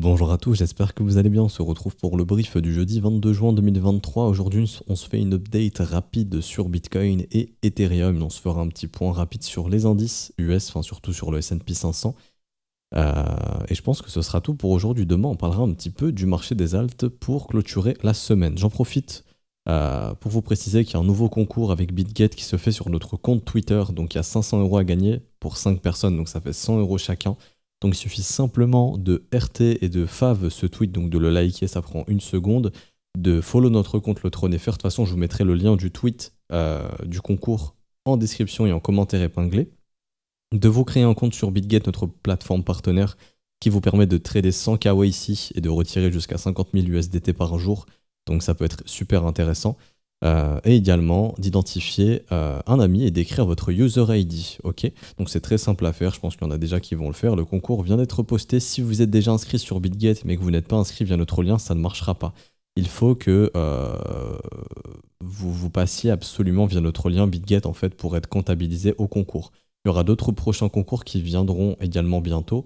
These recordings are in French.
Bonjour à tous, j'espère que vous allez bien. On se retrouve pour le brief du jeudi 22 juin 2023. Aujourd'hui, on se fait une update rapide sur Bitcoin et Ethereum. On se fera un petit point rapide sur les indices US, enfin surtout sur le S&P 500. Et je pense que ce sera tout pour aujourd'hui. Demain, on parlera un petit peu du marché des alts pour clôturer la semaine. J'en profite pour vous préciser qu'il y a un nouveau concours avec BitGet qui se fait sur notre compte Twitter. Donc il y a 500 € à gagner pour 5 personnes, donc ça fait 100 € chacun. Donc il suffit simplement de RT et de fave ce tweet, donc de le liker, ça prend une seconde, de follow notre compte le Trône FR. De toute façon, je vous mettrai le lien du tweet du concours en description et en commentaire épinglé. De vous créer un compte sur BitGet, notre plateforme partenaire, qui vous permet de trader 100 KYC et de retirer jusqu'à 50 000 USDT par jour. Donc ça peut être super intéressant. Et également d'identifier un ami et d'écrire votre user ID. Ok, donc c'est très simple à faire, je pense qu'il y en a déjà qui vont le faire. Le concours vient d'être posté. Si vous êtes déjà inscrit sur BitGet mais que vous n'êtes pas inscrit via notre lien, ça ne marchera pas. Il faut que vous passiez absolument via notre lien BitGet en fait pour être comptabilisé au concours. Il y aura d'autres prochains concours qui viendront également bientôt.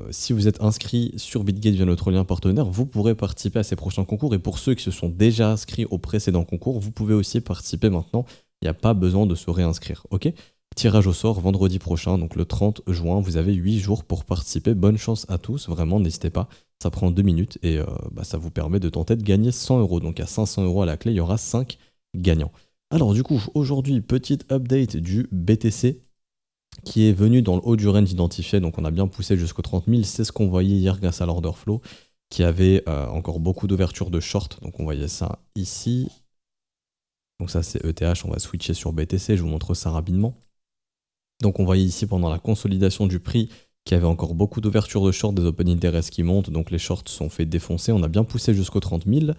Si vous êtes inscrit sur BitGet via notre lien partenaire, vous pourrez participer à ces prochains concours. Et pour ceux qui se sont déjà inscrits au précédent concours, vous pouvez aussi participer maintenant. Il n'y a pas besoin de se réinscrire. Ok ? Tirage au sort vendredi prochain, donc le 30 juin. Vous avez 8 jours pour participer. Bonne chance à tous. Vraiment, n'hésitez pas. Ça prend 2 minutes et ça vous permet de tenter de gagner 100 €. Donc à 500 € à la clé, il y aura 5 gagnants. Alors du coup, aujourd'hui, petite update du BTC qui est venu dans le haut du range identifié, donc on a bien poussé jusqu'aux 30 000, c'est ce qu'on voyait hier grâce à l'order flow, qui avait encore beaucoup d'ouverture de short, donc on voyait ça ici. Donc ça c'est ETH, on va switcher sur BTC, je vous montre ça rapidement. Donc on voyait ici pendant la consolidation du prix qu'il y avait encore beaucoup d'ouverture de short, des open interest qui montent, donc les shorts sont fait défoncer, on a bien poussé jusqu'aux 30 000,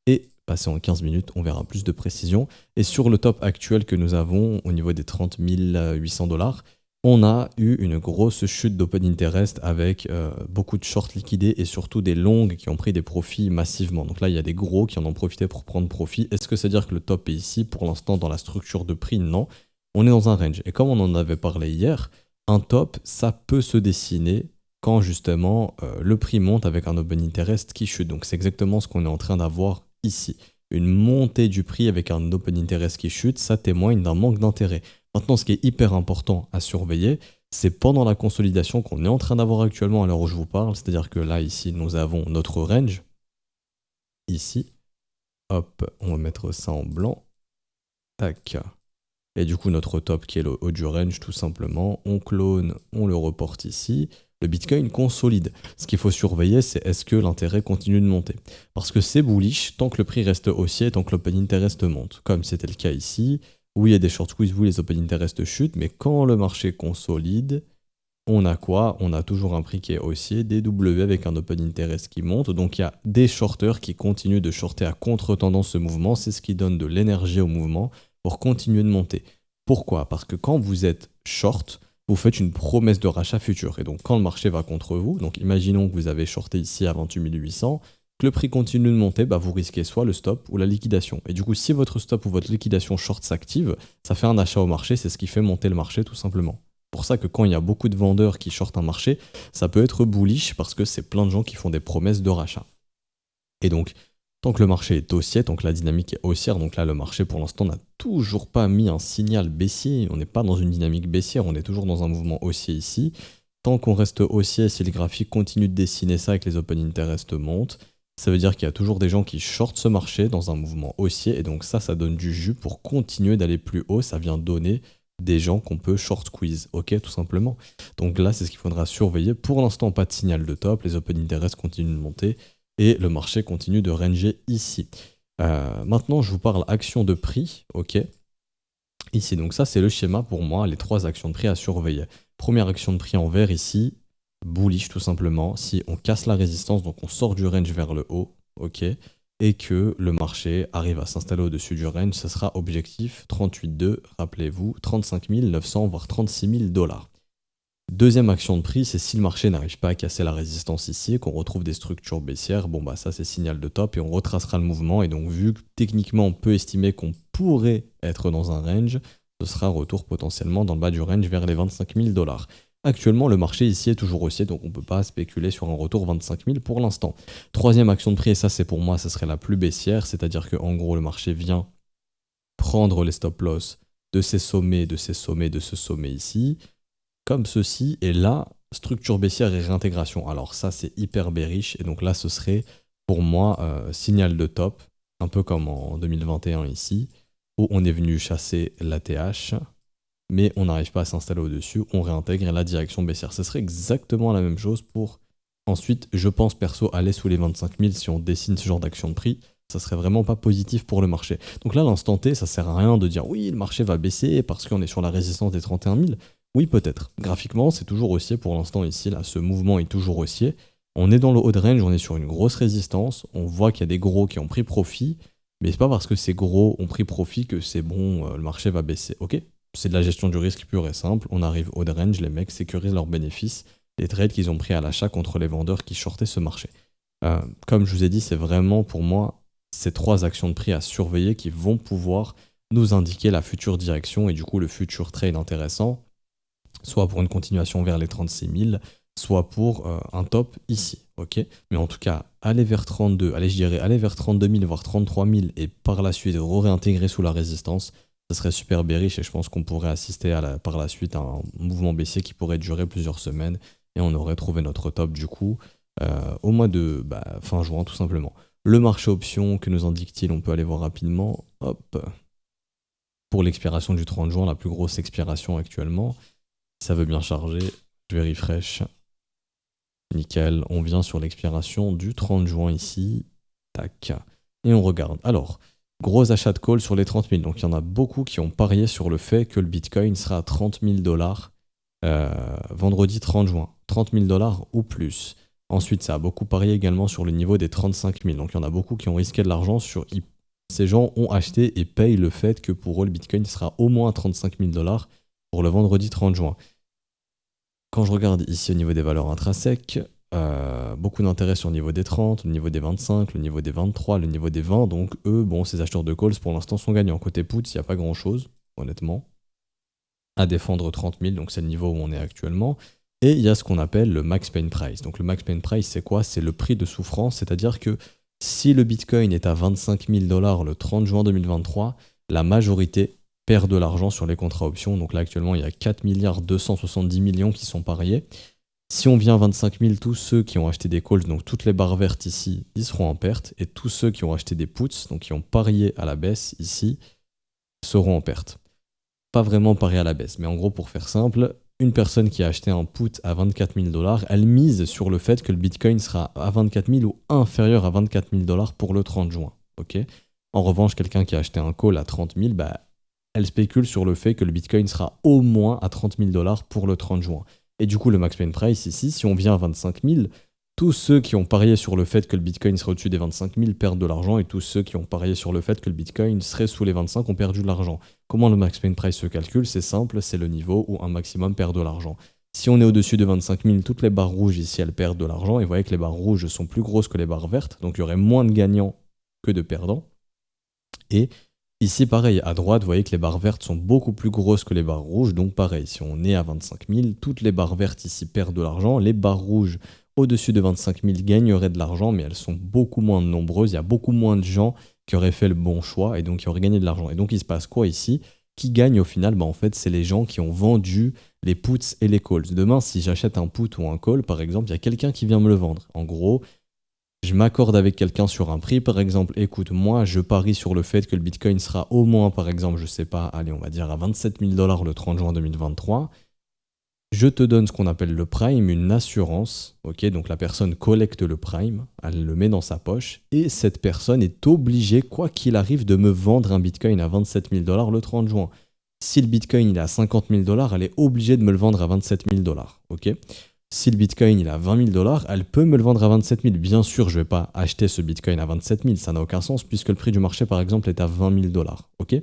et passé en 15 minutes, on verra plus de précision. Et sur le top actuel que nous avons, au niveau des 30 800 $, on a eu une grosse chute d'open interest avec beaucoup de shorts liquidés et surtout des longues qui ont pris des profits massivement. Donc là, il y a des gros qui en ont profité pour prendre profit. Est-ce que c'est à dire que le top est ici? Pour l'instant, dans la structure de prix, non. On est dans un range. Et comme on en avait parlé hier, un top, ça peut se dessiner quand justement le prix monte avec un open interest qui chute. Donc c'est exactement ce qu'on est en train d'avoir ici. Une montée du prix avec un open interest qui chute, ça témoigne d'un manque d'intérêt. Maintenant, ce qui est hyper important à surveiller, c'est pendant la consolidation qu'on est en train d'avoir actuellement à l'heure où je vous parle, c'est-à-dire que là, ici, nous avons notre range, ici, hop, on va mettre ça en blanc, tac, et du coup, notre top qui est le haut du range, tout simplement, on clone, on le reporte ici, le Bitcoin consolide. Ce qu'il faut surveiller, c'est est-ce que l'intérêt continue de monter. Parce que c'est bullish tant que le prix reste haussier, tant que l'open interest monte, comme c'était le cas ici. Oui, il y a des short squeeze, oui, les open interest chutent, mais quand le marché consolide, on a quoi? On a toujours un prix qui est haussier, des W avec un open interest qui monte, donc il y a des shorters qui continuent de shorter à contre-tendance ce mouvement, c'est ce qui donne de l'énergie au mouvement pour continuer de monter. Pourquoi? Parce que quand vous êtes short, vous faites une promesse de rachat futur, et donc quand le marché va contre vous, donc imaginons que vous avez shorté ici à 28 800, que le prix continue de monter, vous risquez soit le stop ou la liquidation. Et du coup, si votre stop ou votre liquidation short s'active, ça fait un achat au marché, c'est ce qui fait monter le marché tout simplement. C'est pour ça que quand il y a beaucoup de vendeurs qui shortent un marché, ça peut être bullish parce que c'est plein de gens qui font des promesses de rachat. Et donc, tant que le marché est haussier, tant que la dynamique est haussière, donc là le marché pour l'instant n'a toujours pas mis un signal baissier, on n'est pas dans une dynamique baissière, on est toujours dans un mouvement haussier ici. Tant qu'on reste haussier, si le graphique continue de dessiner ça et que les open interest montent, ça veut dire qu'il y a toujours des gens qui shortent ce marché dans un mouvement haussier, et donc ça donne du jus pour continuer d'aller plus haut, ça vient donner des gens qu'on peut short squeeze, ok, tout simplement. Donc là, c'est ce qu'il faudra surveiller. Pour l'instant, pas de signal de top, les open interest continuent de monter, et le marché continue de ranger ici. Maintenant, je vous parle action de prix, ok. Ici, donc ça, c'est le schéma pour moi, les 3 actions de prix à surveiller. Première action de prix en vert ici, bullish tout simplement, si on casse la résistance, donc on sort du range vers le haut, ok, et que le marché arrive à s'installer au-dessus du range, ce sera objectif 38,2, rappelez-vous, 35 900 voire 36 000 $. Deuxième action de prix, c'est si le marché n'arrive pas à casser la résistance ici, qu'on retrouve des structures baissières, ça c'est signal de top et on retracera le mouvement, et donc vu que techniquement on peut estimer qu'on pourrait être dans un range, ce sera retour potentiellement dans le bas du range vers les 25 000 $. Actuellement, le marché ici est toujours haussier, donc on ne peut pas spéculer sur un retour 25 000 pour l'instant. Troisième action de prix, et ça c'est pour moi, ça serait la plus baissière, c'est-à-dire qu'en gros, le marché vient prendre les stop-loss de ces sommets, de ces sommets, de ce sommet ici, comme ceci, et là, structure baissière et réintégration. Alors ça, c'est hyper bearish, et donc là, ce serait pour moi signal de top, un peu comme en 2021 ici, où on est venu chasser l'ATH, mais on n'arrive pas à s'installer au-dessus, on réintègre la direction baissière. Ce serait exactement la même chose pour ensuite, je pense perso, aller sous les 25 000 si on dessine ce genre d'action de prix. Ça serait vraiment pas positif pour le marché. Donc là, l'instant T, ça sert à rien de dire oui, le marché va baisser parce qu'on est sur la résistance des 31 000. Oui, peut-être. Graphiquement, c'est toujours haussier pour l'instant ici. Là, ce mouvement est toujours haussier. On est dans le haut de range, on est sur une grosse résistance. On voit qu'il y a des gros qui ont pris profit. Mais c'est pas parce que ces gros ont pris profit que c'est bon, le marché va baisser. Ok, c'est de la gestion du risque pure et simple. On arrive haut de range, les mecs sécurisent leurs bénéfices. Les trades qu'ils ont pris à l'achat contre les vendeurs qui shortaient ce marché. Comme je vous ai dit, c'est vraiment pour moi ces trois actions de prix à surveiller qui vont pouvoir nous indiquer la future direction et du coup le futur trade intéressant, soit pour une continuation vers les 36 000, soit pour un top ici. Okay, mais en tout cas, aller vers 32, allez, je dirais aller vers 32 000, voire 33 000 et par la suite réintégrer sous la résistance, ça serait super bearish et je pense qu'on pourrait assister par la suite à un mouvement baissier qui pourrait durer plusieurs semaines et on aurait trouvé notre top du coup au mois de fin juin tout simplement. Le marché option, que nous indique-t-il? On peut aller voir rapidement. Hop. Pour l'expiration du 30 juin, la plus grosse expiration actuellement. Ça veut bien charger. Je vais refresh. Nickel. On vient sur l'expiration du 30 juin ici. Tac. Et on regarde. Alors, gros achat de call sur les 30 000. Donc, il y en a beaucoup qui ont parié sur le fait que le Bitcoin sera à 30 000 $. Vendredi 30 juin. 30 000 $ ou plus. Ensuite, ça a beaucoup parié également sur le niveau des 35 000. Donc, il y en a beaucoup qui ont risqué de l'argent sur... Ces gens ont acheté et payent le fait que pour eux, le Bitcoin sera au moins à 35 000 $ pour le vendredi 30 juin. Quand je regarde ici au niveau des valeurs intrinsèques, beaucoup d'intérêt sur le niveau des 30, le niveau des 25, le niveau des 23, le niveau des 20. Donc, eux, bon, ces acheteurs de calls, pour l'instant, sont gagnants. Côté puts, il n'y a pas grand-chose, honnêtement, à défendre 30 000. Donc, c'est le niveau où on est actuellement. Et il y a ce qu'on appelle le max pain price. Donc le max pain price, c'est quoi? C'est le prix de souffrance, c'est-à-dire que si le Bitcoin est à 25 000 $ le 30 juin 2023, la majorité perd de l'argent sur les contrats options. Donc là, actuellement, il y a 4 270 millions qui sont pariés. Si on vient à 25 000, tous ceux qui ont acheté des calls, donc toutes les barres vertes ici, ils seront en perte. Et tous ceux qui ont acheté des puts, donc qui ont parié à la baisse ici, seront en perte. Pas vraiment parié à la baisse, mais en gros, pour faire simple, une personne qui a acheté un put à 24 000 $, elle mise sur le fait que le Bitcoin sera à 24 000 ou inférieur à 24 000 $ pour le 30 juin. Okay, en revanche, quelqu'un qui a acheté un call à 30 000, elle spécule sur le fait que le Bitcoin sera au moins à 30 000 $ pour le 30 juin. Et du coup, le max pain price ici, si on vient à 25 000, tous ceux qui ont parié sur le fait que le Bitcoin serait au-dessus des 25 000 perdent de l'argent et tous ceux qui ont parié sur le fait que le Bitcoin serait sous les 25 ont perdu de l'argent. Comment le max pain price se calcule? C'est simple, c'est le niveau où un maximum perd de l'argent. Si on est au-dessus de 25 000, toutes les barres rouges ici, elles perdent de l'argent. Et vous voyez que les barres rouges sont plus grosses que les barres vertes, donc il y aurait moins de gagnants que de perdants. Et ici, pareil, à droite, vous voyez que les barres vertes sont beaucoup plus grosses que les barres rouges, donc pareil, si on est à 25 000, toutes les barres vertes ici perdent de l'argent, les barres rouges au-dessus de 25 000 gagneraient de l'argent, mais elles sont beaucoup moins nombreuses, il y a beaucoup moins de gens qui auraient fait le bon choix et donc qui auraient gagné de l'argent. Et donc il se passe quoi ici? Qui gagne au final? En fait, c'est les gens qui ont vendu les puts et les calls. Demain, si j'achète un put ou un call, par exemple, il y a quelqu'un qui vient me le vendre. En gros, je m'accorde avec quelqu'un sur un prix, par exemple, écoute, moi, je parie sur le fait que le Bitcoin sera au moins, par exemple, je sais pas, allez, on va dire à 27 000 $ le 30 juin 2023. Je te donne ce qu'on appelle le prime, une assurance. Ok, donc la personne collecte le prime, elle le met dans sa poche, et cette personne est obligée, quoi qu'il arrive, de me vendre un Bitcoin à 27 000 $ le 30 juin. Si le Bitcoin il est à 50 000 $, elle est obligée de me le vendre à 27 000 $. Ok, si le Bitcoin il est à 20 000 $, elle peut me le vendre à 27 000. Bien sûr, je ne vais pas acheter ce Bitcoin à 27 000, ça n'a aucun sens, puisque le prix du marché, par exemple, est à 20 000 $. Ok,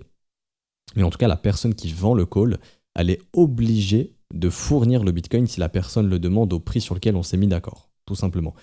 mais en tout cas, la personne qui vend le call, elle est obligée de fournir le Bitcoin si la personne le demande au prix sur lequel on s'est mis d'accord, tout simplement.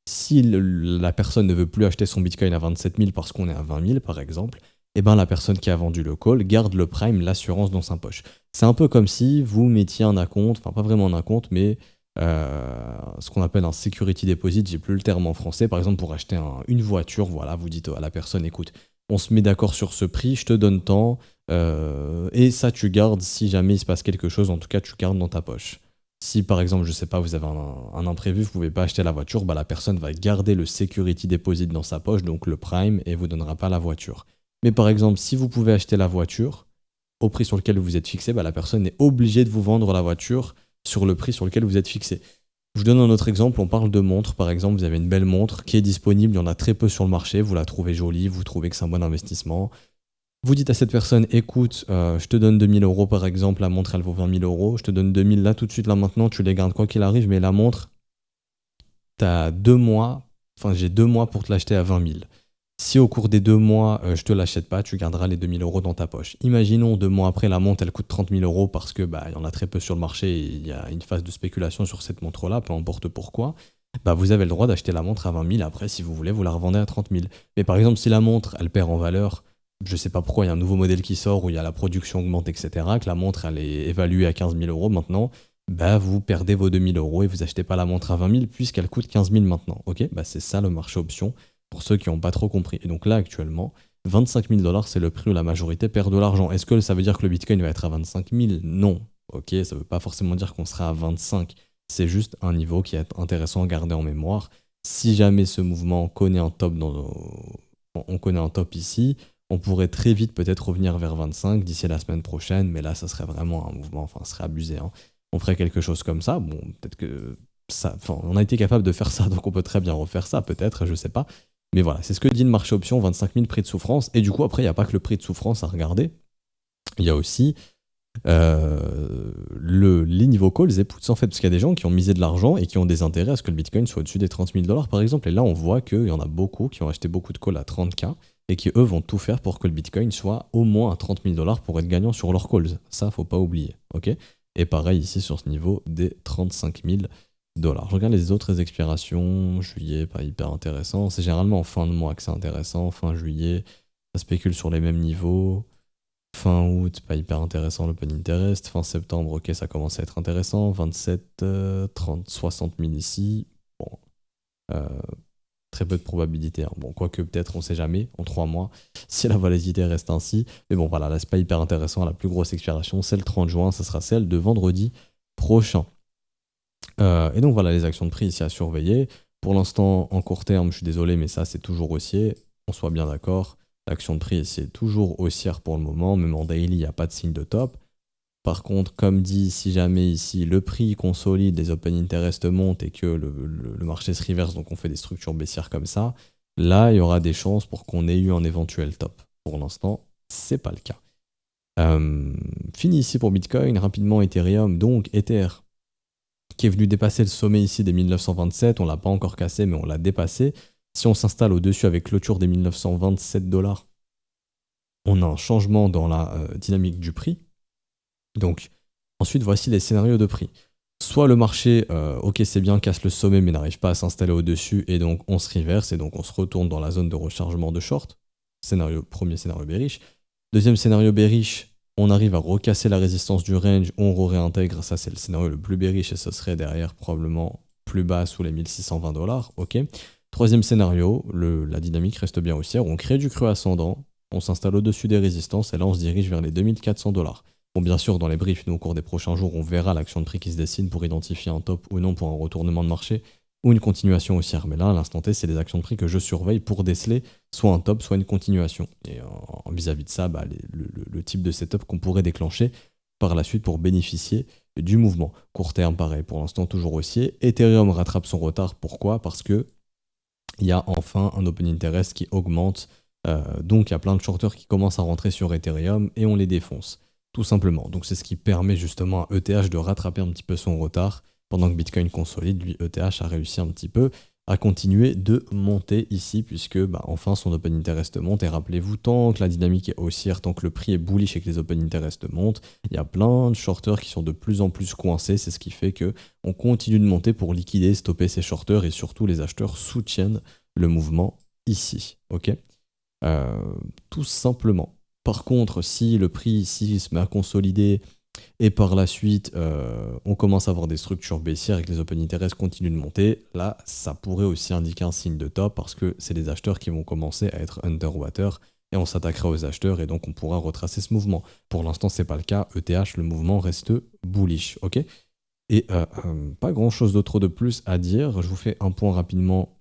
Si la personne ne veut plus acheter son Bitcoin à 27 000 parce qu'on est à 20 000 par exemple, et ben la personne qui a vendu le call garde le prime, l'assurance dans sa poche. C'est un peu comme si vous mettiez un acompte, enfin pas vraiment un acompte, mais ce qu'on appelle un security deposit, j'ai plus le terme en français, par exemple pour acheter une voiture, voilà, vous dites à la personne, écoute, on se met d'accord sur ce prix, je te donne tant, et ça tu gardes si jamais il se passe quelque chose, en tout cas tu gardes dans ta poche. Si par exemple, je sais pas, vous avez un imprévu, vous pouvez pas acheter la voiture, bah la personne va garder le security deposit dans sa poche, donc le prime, et vous donnera pas la voiture. Mais par exemple, si vous pouvez acheter la voiture au prix sur lequel vous êtes fixé, bah la personne est obligée de vous vendre la voiture sur le prix sur lequel vous êtes fixé. Je vous donne un autre exemple, on parle de montre. Par exemple, vous avez une belle montre qui est disponible, il y en a très peu sur le marché, vous la trouvez jolie, vous trouvez que c'est un bon investissement. Vous dites à cette personne, écoute, je te donne 2000 euros par exemple, la montre elle vaut 20 000 euros, je te donne 2000 là tout de suite, là maintenant, tu les gardes quoi qu'il arrive, mais la montre, t'as 2 mois, enfin j'ai 2 mois pour te l'acheter à 20 000. Si au cours des 2 mois, je te l'achète pas, tu garderas les 2000 euros dans ta poche. Imaginons 2 mois après, la montre, elle coûte 30 000 euros parce que bah, y en a très peu sur le marché et il y a une phase de spéculation sur cette montre-là, peu importe pourquoi. Bah, vous avez le droit d'acheter la montre à 20 000. Après, si vous voulez, vous la revendez à 30 000. Mais par exemple, si la montre, elle perd en valeur, je sais pas pourquoi, il y a un nouveau modèle qui sort où il y a la production augmente, etc., que la montre, elle est évaluée à 15 000 euros maintenant, bah, vous perdez vos 2000 euros et vous achetez pas la montre à 20 000 puisqu'elle coûte 15 000 maintenant. Ok, bah, c'est ça le marché option pour ceux qui n'ont pas trop compris. Et donc là, actuellement, 25 000 dollars, c'est le prix où la majorité perd de l'argent. Est-ce que ça veut dire que le Bitcoin va être à 25 000? Non. Ok, ça veut pas forcément dire qu'on sera à 25. C'est juste un niveau qui est intéressant à garder en mémoire. Si jamais ce mouvement connaît un top on connaît un top ici, on pourrait très vite peut-être revenir vers 25 d'ici la semaine prochaine, mais là, ça serait vraiment un mouvement, enfin, ça serait abusé, hein. On ferait quelque chose comme ça, bon, peut-être que ça, enfin, on a été capable de faire ça, donc on peut très bien refaire ça, peut-être, je sais pas. Mais voilà, c'est ce que dit le marché option, 25 000 prix de souffrance. Et du coup, après, il n'y a pas que le prix de souffrance à regarder. Il y a aussi les niveaux calls et puts, en fait, parce qu'il y a des gens qui ont misé de l'argent et qui ont des intérêts à ce que le Bitcoin soit au-dessus des 30 000 dollars, par exemple. Et là, on voit qu'il y en a beaucoup qui ont acheté beaucoup de calls à 30K et qui, eux, vont tout faire pour que le Bitcoin soit au moins à 30 000 dollars pour être gagnant sur leurs calls. Ça, faut pas oublier. Ok. Et pareil ici sur ce niveau des 35 000 dollars. Je regarde les autres expirations. Juillet, pas hyper intéressant. C'est généralement en fin de mois que c'est intéressant. Fin juillet, ça spécule sur les mêmes niveaux. Fin août, pas hyper intéressant l'open interest. Fin septembre, ok, ça commence à être intéressant. 27, 30, 60 000 ici. Bon, euh, très peu de probabilité, hein. Bon, quoique peut-être, on sait jamais, en 3 mois, si la volatilité reste ainsi. Mais bon, voilà, là, c'est pas hyper intéressant. La plus grosse expiration, c'est le 30 juin. Ça sera celle de vendredi prochain. Et donc, voilà, les actions de prix ici à surveiller. Pour l'instant, en court terme, je suis désolé, mais ça, c'est toujours haussier. On soit bien d'accord. L'action de prix, c'est toujours haussière pour le moment. Même en daily, il n'y a pas de signe de top. Par contre, comme dit, si jamais ici le prix consolide, les open interest montent et que le marché se reverse, donc on fait des structures baissières comme ça, là, il y aura des chances pour qu'on ait eu un éventuel top. Pour l'instant, c'est pas le cas. Fini ici pour Bitcoin. Rapidement, Ethereum. Donc, Ether, qui est venu dépasser le sommet ici des 1927. On l'a pas encore cassé, mais on l'a dépassé. Si on s'installe au-dessus avec clôture des 1927 dollars, on a un changement dans la dynamique du prix. Donc, ensuite, voici les scénarios de prix. Soit le marché, ok, c'est bien, casse le sommet, mais n'arrive pas à s'installer au-dessus, et donc on se reverse, et donc on se retourne dans la zone de rechargement de short. Premier scénario bearish. Deuxième scénario bearish, on arrive à recasser la résistance du range, on réintègre, ça c'est le scénario le plus bearish, et ce serait derrière probablement plus bas sous les 1620 dollars, ok. Troisième scénario, la dynamique reste bien haussière, on crée du creux ascendant, on s'installe au-dessus des résistances, et là on se dirige vers les 2400 dollars. Bon, bien sûr, dans les briefs, nous, au cours des prochains jours, on verra l'action de prix qui se dessine pour identifier un top ou non pour un retournement de marché ou une continuation haussière. Mais là, à l'instant T, c'est les actions de prix que je surveille pour déceler soit un top, soit une continuation. Et vis-à-vis de ça, bah, le type de setup qu'on pourrait déclencher par la suite pour bénéficier du mouvement. Court terme, pareil, pour l'instant, toujours haussier. Ethereum rattrape son retard. Pourquoi? Parce que il y a enfin un open interest qui augmente. Donc, il y a plein de shorters qui commencent à rentrer sur Ethereum et on les défonce. Tout simplement. Donc c'est ce qui permet justement à ETH de rattraper un petit peu son retard pendant que Bitcoin consolide. Lui, ETH a réussi un petit peu à continuer de monter ici puisque enfin son open interest monte. Et rappelez-vous, tant que la dynamique est haussière, tant que le prix est bullish et que les open interest montent, il y a plein de shorters qui sont de plus en plus coincés. C'est ce qui fait que on continue de monter pour liquider, stopper ces shorters et surtout les acheteurs soutiennent le mouvement ici. Ok ? Euh, tout simplement. Par contre, si le prix ici se met à consolider et par la suite on commence à avoir des structures baissières et que les open interest continuent de monter, là ça pourrait aussi indiquer un signe de top parce que c'est les acheteurs qui vont commencer à être underwater et on s'attaquera aux acheteurs et donc on pourra retracer ce mouvement. Pour l'instant c'est pas le cas, ETH le mouvement reste bullish, ok. Et pas grand chose d'autre de plus à dire, je vous fais un point rapidement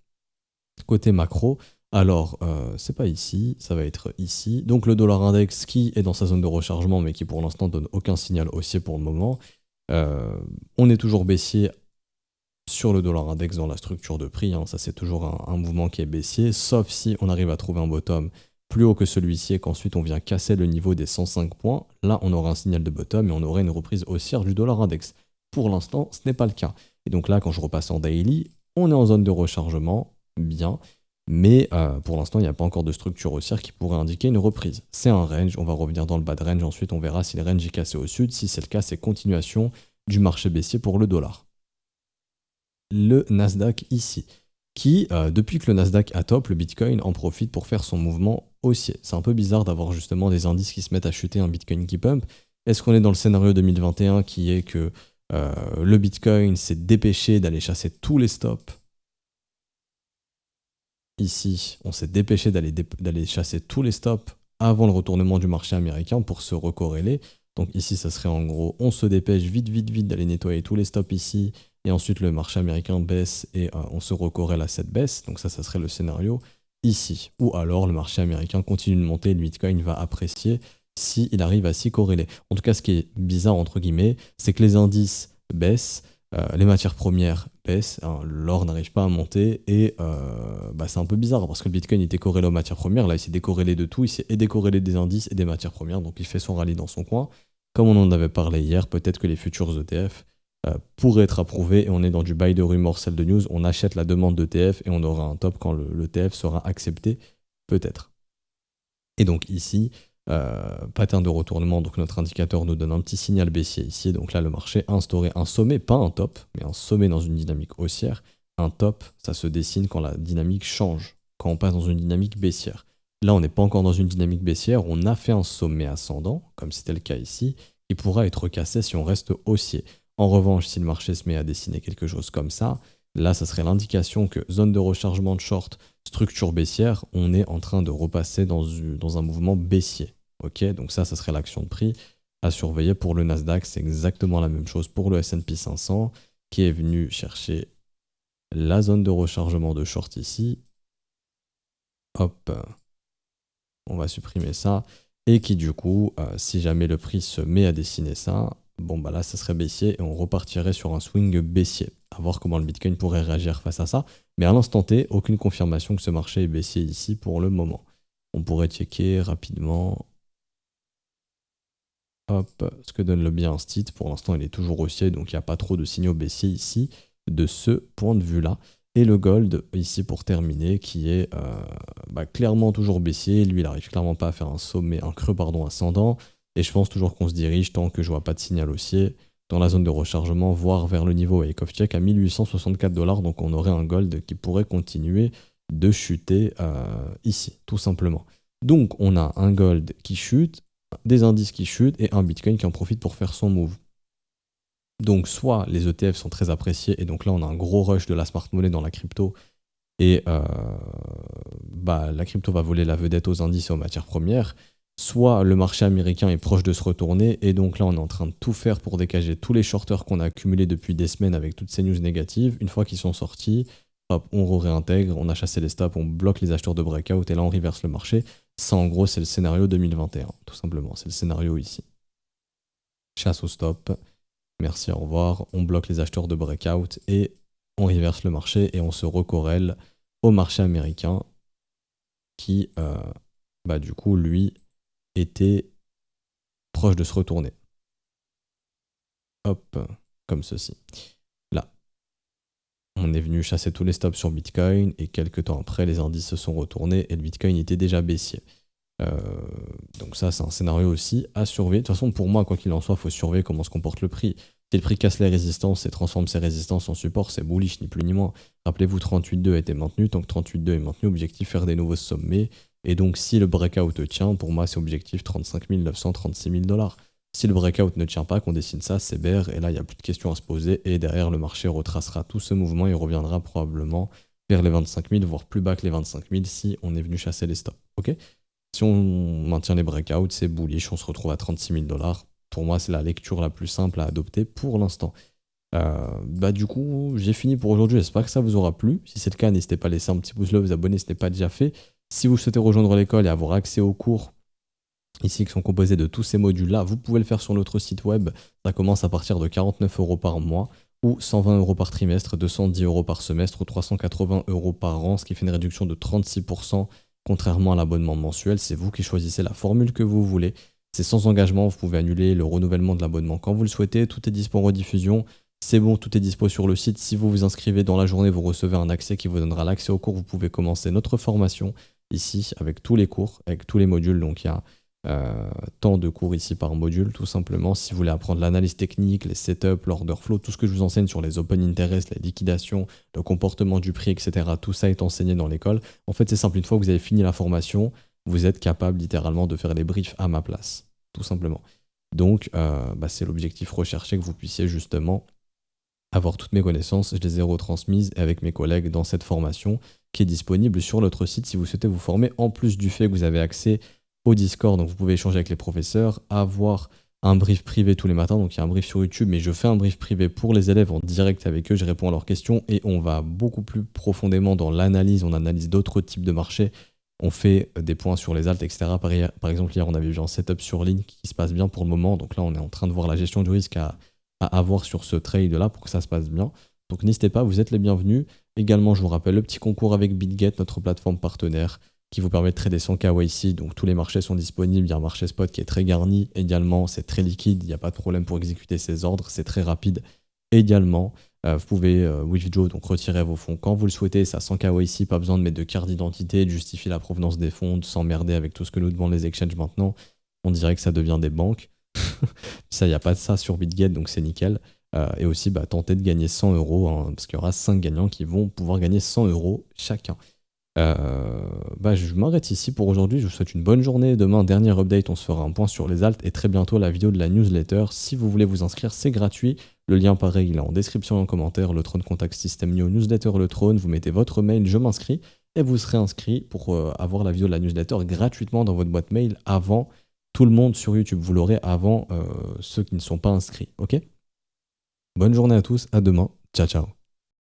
côté macro. Alors, c'est pas ici, ça va être ici. Donc le dollar index qui est dans sa zone de rechargement, mais qui pour l'instant donne aucun signal haussier pour le moment. On est toujours baissier sur le dollar index dans la structure de prix. Hein. Ça, c'est toujours un mouvement qui est baissier, sauf si on arrive à trouver un bottom plus haut que celui-ci et qu'ensuite on vient casser le niveau des 105 points. Là, on aura un signal de bottom et on aurait une reprise haussière du dollar index. Pour l'instant, ce n'est pas le cas. Et donc là, quand je repasse en daily, on est en zone de rechargement, bien. Mais pour l'instant, il n'y a pas encore de structure haussière qui pourrait indiquer une reprise. C'est un range, on va revenir dans le bas de range, ensuite on verra si le range est cassé au sud. Si c'est le cas, c'est continuation du marché baissier pour le dollar. Le Nasdaq ici, qui, depuis que le Nasdaq a top, le Bitcoin en profite pour faire son mouvement haussier. C'est un peu bizarre d'avoir justement des indices qui se mettent à chuter, un Bitcoin qui pump. Est-ce qu'on est dans le scénario 2021 qui est que le Bitcoin s'est dépêché d'aller chasser tous les stops? Ici, on s'est dépêché d'aller chasser tous les stops avant le retournement du marché américain pour se recorréler. Donc ici, ça serait en gros, on se dépêche vite d'aller nettoyer tous les stops ici, et ensuite le marché américain baisse et on se recorrèle à cette baisse. Donc ça serait le scénario ici. Ou alors le marché américain continue de monter et le Bitcoin va apprécier s'il arrive à s'y corréler. En tout cas, ce qui est bizarre, entre guillemets, c'est que les indices baissent, les matières premières baissent, hein, l'or n'arrive pas à monter et c'est un peu bizarre parce que le Bitcoin était corrélé aux matières premières, là il s'est décorrélé de tout, il s'est décorrélé des indices et des matières premières, donc il fait son rallye dans son coin. Comme on en avait parlé hier, peut-être que les futurs ETF pourraient être approuvés et on est dans du buy de rumor, sell de news, on achète la demande d'ETF et on aura un top quand l'ETF sera accepté, peut-être. Et donc ici, pattern de retournement, donc notre indicateur nous donne un petit signal baissier ici, donc là le marché a instauré un sommet, pas un top, mais un sommet dans une dynamique haussière. Un top, ça se dessine quand la dynamique change, quand on passe dans une dynamique baissière. Là on n'est pas encore dans une dynamique baissière, on a fait un sommet ascendant, comme c'était le cas ici, qui pourra être cassé si on reste haussier. En revanche, si le marché se met à dessiner quelque chose comme ça, là ça serait l'indication que zone de rechargement de short, structure baissière, on est en train de repasser dans un mouvement baissier. Ok, donc ça serait l'action de prix à surveiller pour le Nasdaq. C'est exactement la même chose pour le S&P 500 qui est venu chercher la zone de rechargement de short ici. Hop, on va supprimer ça. Et qui du coup, si jamais le prix se met à dessiner ça, bon bah là ça serait baissier et on repartirait sur un swing baissier. À voir comment le Bitcoin pourrait réagir face à ça. Mais à l'instant T, aucune confirmation que ce marché est baissier ici pour le moment. On pourrait checker rapidement. Hop, ce que donne le bien Instit. Pour l'instant, il est toujours haussier, donc il n'y a pas trop de signaux baissiers ici, de ce point de vue-là. Et le gold, ici pour terminer, qui est clairement toujours baissier. Lui, il n'arrive clairement pas à faire un sommet, un creux ascendant. Et je pense toujours qu'on se dirige, tant que je vois pas de signal haussier, dans la zone de rechargement, voire vers le niveau wake of check à 1864 $. Donc on aurait un gold qui pourrait continuer de chuter ici, tout simplement. Donc on a un gold qui chute, des indices qui chutent et un Bitcoin qui en profite pour faire son move. Donc soit les ETF sont très appréciés et donc là on a un gros rush de la smart money dans la crypto et la crypto va voler la vedette aux indices et aux matières premières, soit le marché américain est proche de se retourner et donc là on est en train de tout faire pour dégager tous les shorters qu'on a accumulés depuis des semaines avec toutes ces news négatives. Une fois qu'ils sont sortis, hop, on réintègre, on a chassé les stops, on bloque les acheteurs de breakout et là on reverse le marché. Ça en gros c'est le scénario 2021, tout simplement, c'est le scénario ici. Chasse au stop, merci, au revoir, on bloque les acheteurs de breakout et on reverse le marché et on se recorrèle au marché américain qui du coup lui était proche de se retourner. Hop, comme ceci. Là, on est venu chasser tous les stops sur Bitcoin et quelques temps après, les indices se sont retournés et le Bitcoin était déjà baissier. Donc ça, c'est un scénario aussi à surveiller. De toute façon, pour moi, quoi qu'il en soit, il faut surveiller comment se comporte le prix. Si le prix casse les résistances et transforme ses résistances en support, c'est bullish, ni plus ni moins. Rappelez-vous, 38.2 était maintenu. Tant que 38.2 est maintenu, objectif faire des nouveaux sommets. Et donc, si le breakout tient, pour moi, c'est objectif 35 900, 36 000 $. Si le breakout ne tient pas, qu'on dessine ça, c'est bear, et là, il n'y a plus de questions à se poser, et derrière, le marché retracera tout ce mouvement et reviendra probablement vers les 25 000, voire plus bas que les 25 000 si on est venu chasser les stops. Ok. Si on maintient les breakouts, c'est bullish, on se retrouve à 36 000 $. Pour moi, c'est la lecture la plus simple à adopter pour l'instant. Du coup, j'ai fini pour aujourd'hui. J'espère que ça vous aura plu. Si c'est le cas, n'hésitez pas à laisser un petit pouce bleu, vous abonner si ce n'est pas déjà fait. Si vous souhaitez rejoindre l'école et avoir accès aux cours ici qui sont composés de tous ces modules-là, vous pouvez le faire sur notre site web. Ça commence à partir de 49 € par mois ou 120 € par trimestre, 210 € par semestre ou 380 € par an, ce qui fait une réduction de 36%. Contrairement à l'abonnement mensuel, c'est vous qui choisissez la formule que vous voulez. C'est sans engagement, vous pouvez annuler le renouvellement de l'abonnement quand vous le souhaitez. Tout est dispo en rediffusion. C'est bon, tout est dispo sur le site. Si vous vous inscrivez dans la journée, vous recevez un accès qui vous donnera l'accès au cours. Vous pouvez commencer notre formation ici avec tous les cours, avec tous les modules. Donc il y a tant de cours ici par module, tout simplement. Si vous voulez apprendre l'analyse technique, les setups, l'order flow, tout ce que je vous enseigne sur les open interest, les liquidations, le comportement du prix, etc., tout ça est enseigné dans l'école. En fait, c'est simple. Une fois que vous avez fini la formation, vous êtes capable littéralement de faire les briefs à ma place, tout simplement. Donc, c'est l'objectif recherché, que vous puissiez justement avoir toutes mes connaissances. Je les ai retransmises avec mes collègues dans cette formation qui est disponible sur notre site si vous souhaitez vous former, en plus du fait que vous avez accès au Discord, donc vous pouvez échanger avec les professeurs, avoir un brief privé tous les matins, donc il y a un brief sur YouTube, mais je fais un brief privé pour les élèves en direct avec eux, je réponds à leurs questions et on va beaucoup plus profondément dans l'analyse, on analyse d'autres types de marchés, on fait des points sur les alts, etc. Par exemple, hier, on avait vu un setup sur ligne qui se passe bien pour le moment, donc là, on est en train de voir la gestion du risque à avoir sur ce trade-là pour que ça se passe bien. Donc n'hésitez pas, vous êtes les bienvenus. Également, je vous rappelle le petit concours avec BitGet, notre plateforme partenaire, qui vous permet de trader sans KYC. Donc tous les marchés sont disponibles. Il y a un marché spot qui est très garni. Également, c'est très liquide. Il n'y a pas de problème pour exécuter ses ordres. C'est très rapide. Également, vous pouvez withdraw, donc retirer vos fonds quand vous le souhaitez. Ça sans KYC, pas besoin de mettre de carte d'identité, de justifier la provenance des fonds, de s'emmerder avec tout ce que nous demandent les exchanges maintenant. On dirait que ça devient des banques. Ça, il n'y a pas de ça sur BitGet, donc c'est nickel. Et aussi, tenter de gagner 100 €, hein, parce qu'il y aura 5 gagnants qui vont pouvoir gagner 100 € chacun. Je m'arrête ici pour aujourd'hui. Je vous souhaite une bonne journée. Demain, dernier update, on se fera un point sur les alts et très bientôt la vidéo de la newsletter. Si vous voulez vous inscrire, c'est gratuit. Le lien, pareil, il est en description et en commentaire. Le Tron Contact System New Newsletter, le Tron. Vous mettez votre mail, je m'inscris et vous serez inscrit pour avoir la vidéo de la newsletter gratuitement dans votre boîte mail avant tout le monde sur YouTube. Vous l'aurez avant ceux qui ne sont pas inscrits. Ok ? Bonne journée à tous. À demain. Ciao, ciao.